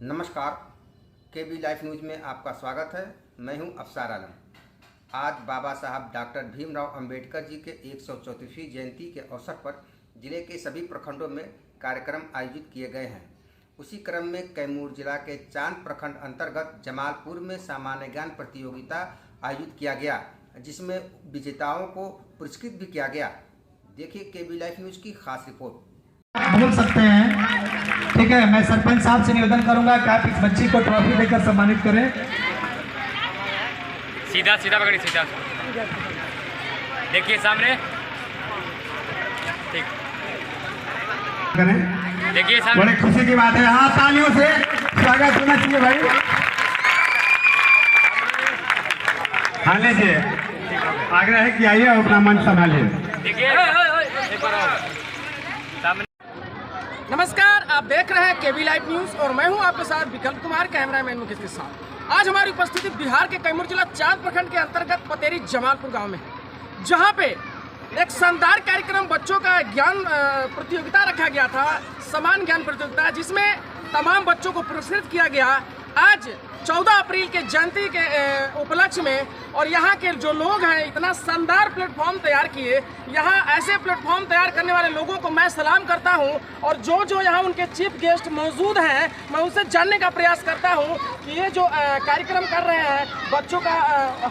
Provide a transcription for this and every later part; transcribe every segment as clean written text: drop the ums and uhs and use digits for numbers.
नमस्कार, केबी life news में आपका स्वागत है। मैं हूं अफसार आलम। आज बाबा साहब डॉक्टर भीमराव अंबेडकर जी के 134वीं जयंती के अवसर पर जिले के सभी प्रखंडों में कार्यक्रम आयोजित किए गए हैं। उसी क्रम में कैमूर जिला के चांद प्रखंड अंतर्गत जमालपुर में सामान्य ज्ञान प्रतियोगिता आयोजित किया गया, जिसमें विजेताओं को पुरस्कृत भी किया गया। देखिए केबी लाइफ न्यूज़ की खास रिपोर्ट। बोल सकते हैं, ठीक है। मैं सरपंच साहब से निवेदन करूंगा कि आप इस बच्ची को ट्रॉफी देकर सम्मानित करें। सीधा सीधा पकड़िए, सीधा देखिए सामने, ठीक करें। देखिए सामने। बड़ी खुशी की बात है। हाँ, तालियों से स्वागत होना चाहिए भाई। हाँ लीजिए, आग्रह है कि आइए अपना मन संभालिए। देखिए सामने। नमस्कार, आप देख रहे हैं केबी लाइव न्यूज़ और मैं हूं आपके साथ विकल्प कुमार, कैमरामैन मुकेश के साथ। आज हमारी उपस्थिति बिहार के कैमूर जिला चांद प्रखंड के अंतर्गत पतेरी जमालपुर गांव में है, जहां पे एक शानदार कार्यक्रम बच्चों का ज्ञान प्रतियोगिता रखा गया था, समान ज्ञान प्रतियोगिता, जिसमें तमाम बच्चों को पुरस्कृत किया गया। आज 14 अप्रैल के जयंती के उपलक्ष्य में, और यहाँ के जो लोग हैं इतना शानदार प्लेटफॉर्म तैयार किए। यहाँ ऐसे प्लेटफॉर्म तैयार करने वाले लोगों को मैं सलाम करता हूँ, और जो यहाँ उनके चीफ गेस्ट मौजूद हैं, मैं उनसे जानने का प्रयास करता हूँ कि ये जो कार्यक्रम कर रहे हैं, बच्चों का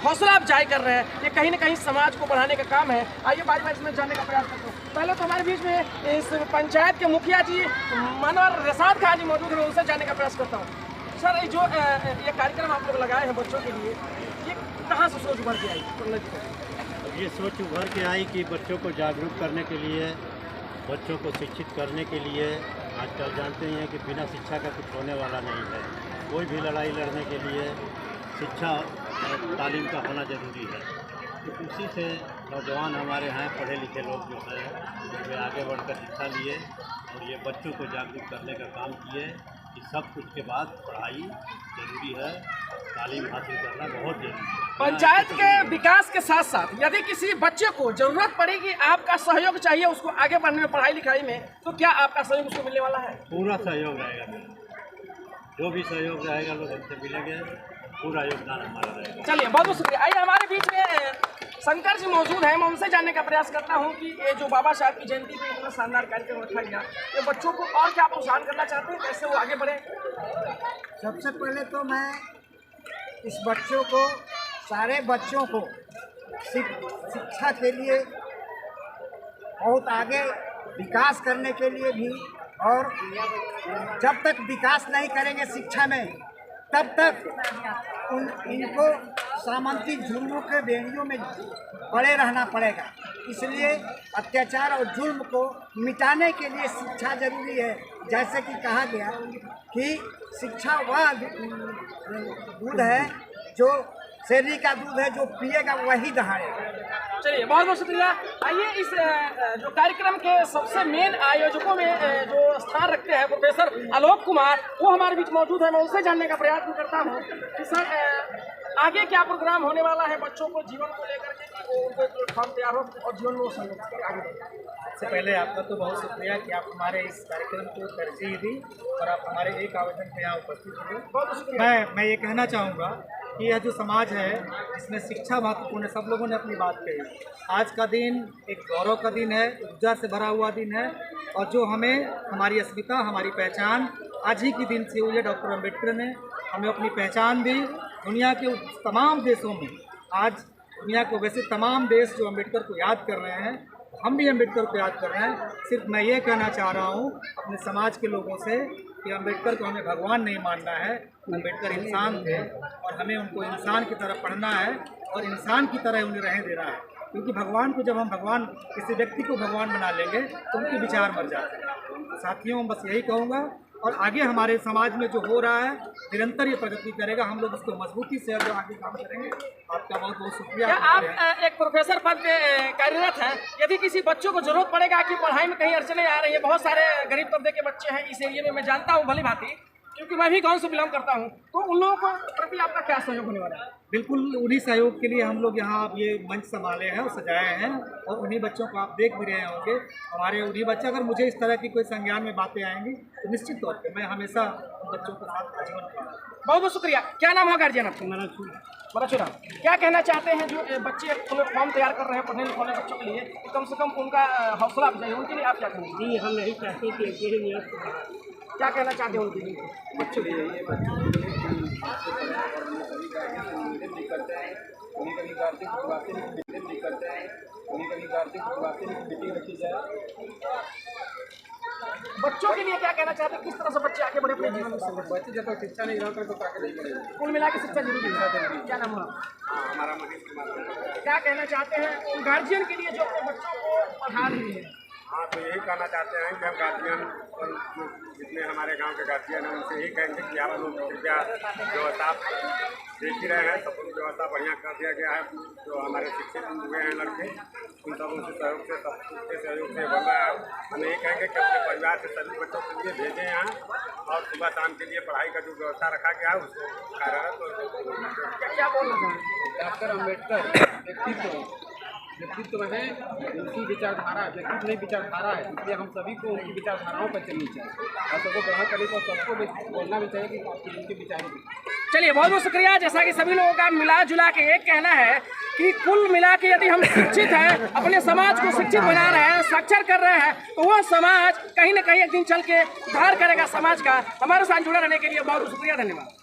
हौसला अफजाई कर रहे हैं, ये कहीं ना कहीं समाज को बढ़ाने का काम है। आइए बाद में इसमें जानने का प्रयास करता हूँ। पहले तो हमारे बीच में इस पंचायत के मुखिया जी मनोहर रसाद खान जी मौजूद हैं, उनसे जानने का प्रयास करता हूँ। सर, जो ये कार्यक्रम आप लोग लगाए हैं बच्चों के लिए, ये कहाँ से सोच उभर के आई? ये सोच उभर के आई कि बच्चों को जागरूक करने के लिए, बच्चों को शिक्षित करने के लिए। आजकल जानते हैं कि बिना शिक्षा का कुछ होने वाला नहीं है। कोई भी लड़ाई लड़ने के लिए शिक्षा और तालीम का होना ज़रूरी है। तो उसी से नौजवान हमारे यहाँ पढ़े लिखे लोग जो हैं, वे आगे बढ़कर शिक्षा लिए और ये बच्चों को जागरूक करने का काम किए कि सब कुछ के बाद पढ़ाई ज़रूरी है, तालीम हासिल करना बहुत ज़रूरी है। पंचायत के विकास के साथ साथ यदि किसी बच्चे को जरूरत पड़ेगी, आपका सहयोग चाहिए उसको आगे बढ़ने में, पढ़ाई लिखाई में, तो क्या आपका सहयोग उसको मिलने वाला है? पूरा सहयोग रहेगा, जो भी सहयोग रहेगा लोग हमसे मिलेंगे, पूरा योगदान हमारा रहेगा। चलिए, बहुत बहुत शुक्रिया। आइए हमारे बीच में शंकर जी मौजूद हैं, मैं उनसे जानने का प्रयास करता हूं कि ये जो बाबा साहब की जयंती पे इतना शानदार कार्यक्रम रखा गया, ये बच्चों को और क्या प्रोत्साहन करना चाहते हैं, कैसे वो आगे बढ़े? सबसे पहले तो मैं इस बच्चों को, सारे बच्चों को शिक्षा के लिए बहुत आगे विकास करने के लिए भी, और जब तक विकास नहीं करेंगे शिक्षा में, तब तक इनको सामंतिक जुल्मों के बेड़ियों में पड़े रहना पड़ेगा। इसलिए अत्याचार और जुल्म को मिटाने के लिए शिक्षा जरूरी है। जैसे कि कहा गया कि शिक्षा वह दूध है, जो शेरनी का दूध है, जो पिएगा वही दहाड़ेगा। चलिए, बहुत बहुत शुक्रिया। आइए इस जो कार्यक्रम के सबसे मेन आयोजकों में जो स्थान रखते हैं प्रोफेसर आलोक कुमार, वो हमारे बीच मौजूद है। मैं उनसे जानने का प्रयास भी करता हूँ कि सर, आगे क्या प्रोग्राम होने वाला है बच्चों को जीवन को लेकर के, कि वो उनको प्लेटफॉर्म तैयार हो और जीवन में वो संगठन आगे बढ़े। सबसे पहले आपका तो बहुत शुक्रिया कि आप हमारे इस कार्यक्रम को तरजीह दी और आप हमारे एक आवेदन में यहाँ उपस्थित हुए। बहुत शुक्रिया। मैं ये कहना चाहूँगा कि यह जो समाज है, इसमें शिक्षा महत्वपूर्ण है। सब लोगों ने अपनी बात कही। आज का दिन एक गौरव का दिन है, ऊर्जा से भरा हुआ दिन है, और जो हमें, हमारी अस्मिता, हमारी पहचान आज ही के दिन से हुई है। डॉक्टर अम्बेडकर ने हमें अपनी पहचान दी। दुनिया के तमाम देशों में आज, दुनिया के वैसे तमाम देश जो अम्बेडकर को याद कर रहे हैं, हम भी अम्बेडकर को याद कर रहे हैं। सिर्फ मैं ये कहना चाह रहा हूँ अपने समाज के लोगों से कि अम्बेडकर को हमें भगवान नहीं मानना है। अम्बेडकर इंसान थे और हमें उनको इंसान की तरह पढ़ना है और इंसान की तरह उन्हें रहने देना है। क्योंकि भगवान को, जब हम भगवान, किसी व्यक्ति को भगवान बना लेंगे तो उनके विचार मर जाते हैं। साथियों, बस यही कहूँगा, और आगे हमारे समाज में जो हो रहा है, निरंतर ये प्रगति करेगा। हम लोग इसको मजबूती से आगे काम करेंगे। आपका बहुत बहुत शुक्रिया। क्या आप एक प्रोफेसर पद पे कार्यरत हैं? यदि किसी बच्चों को जरूरत पड़ेगा कि पढ़ाई में कहीं अड़चने आ रही है, बहुत सारे गरीब तबके के बच्चे हैं इस एरिया में, मैं जानता हूँ भली भांति, क्योंकि मैं भी गांव से बिलोंग करता हूं, तो उन लोगों को प्रति आपका क्या सहयोग होने वाला है? बिल्कुल उन्हीं सहयोग के लिए हम लोग यहाँ अब ये मंच संभाले हैं और सजाए हैं, और उन्हीं बच्चों को आप देख भी रहे होंगे। हमारे उन्हीं बच्चे, अगर मुझे इस तरह की कोई संज्ञान में बातें आएंगी तो निश्चित तौर पर मैं हमेशा उन बच्चों के साथ आजीवन करूँगा। बहुत बहुत शुक्रिया। क्या नाम है गार्जियन आपका? मराचूरा। क्या कहना चाहते हैं जो बच्चे फॉर्म तैयार कर रहे हैं पढ़ने लिखने बच्चों के लिए, कि कम से कम उनका हौसला अफजाई उनके लिए आप क्या कहेंगे? जी, हम यही चाहते हैं कि क्या कहना चाहते हैं उनके लिए? बच्चों के लिए कभी गार्जियन को बुलाते हैं, नहीं करते हैं, कभी गार्जियन को बुलाते हैं, मीटिंग रखी जाए। बच्चों के लिए क्या कहना चाहते हैं, किस तरह से बच्चे आगे बढ़े अपने जीवन में? बच्चे जब तक शिक्षा नहीं रहता तो आगे नहीं बढ़ेगा। कुल मिला के शिक्षा जरूरी है। क्या नाम है? हमारा मनीष कुमार। क्या कहना चाहते हैं उन गार्जियन के लिए जो अपने बच्चों को पढ़ा रही है? हाँ, तो यही कहना चाहते हैं कि हम गार्जियन, जितने हमारे गांव के गार्जियन हैं, उनसे यही कहेंगे कि आप लोग कृपया व्यवस्था देख ही रहे हैं, सब व्यवस्था बढ़िया कर दिया गया है। जो हमारे शिक्षित हुए हैं लड़के, उन सब उनके सहयोग से, सबके सहयोग से बढ़ रहा है। हम यही कहेंगे कि अपने परिवार से सभी बच्चों के लिए भेजें यहाँ, और सुबह शाम के लिए पढ़ाई का जो व्यवस्था रखा गया है उसको कार्यरत। क्या बोलना चाहेंगे? डॉक्टर अम्बेडकर व्यक्तित्व है, उनकी विचारधारा व्यक्तित्व नहीं विचारधारा है, इसलिए हम सभी को उनकी विचारधाराओं पर चलनी चाहिए और सबको ग्रहण करें, तो सबको भी बोलना भी चाहिए कि उनके विचारों पर। चलिए, बहुत बहुत शुक्रिया। जैसा कि सभी लोगों का मिला जुला के एक कहना है कि कुल मिला के यदि हम शिक्षित हैं, अपने समाज को शिक्षित बना रहे हैं, साक्षर कर रहे हैं, तो वह समाज कहीं ना कहीं एक दिन चल के उद्धार करेगा समाज का। हमारे साथ जुड़े रहने के लिए बहुत शुक्रिया, धन्यवाद।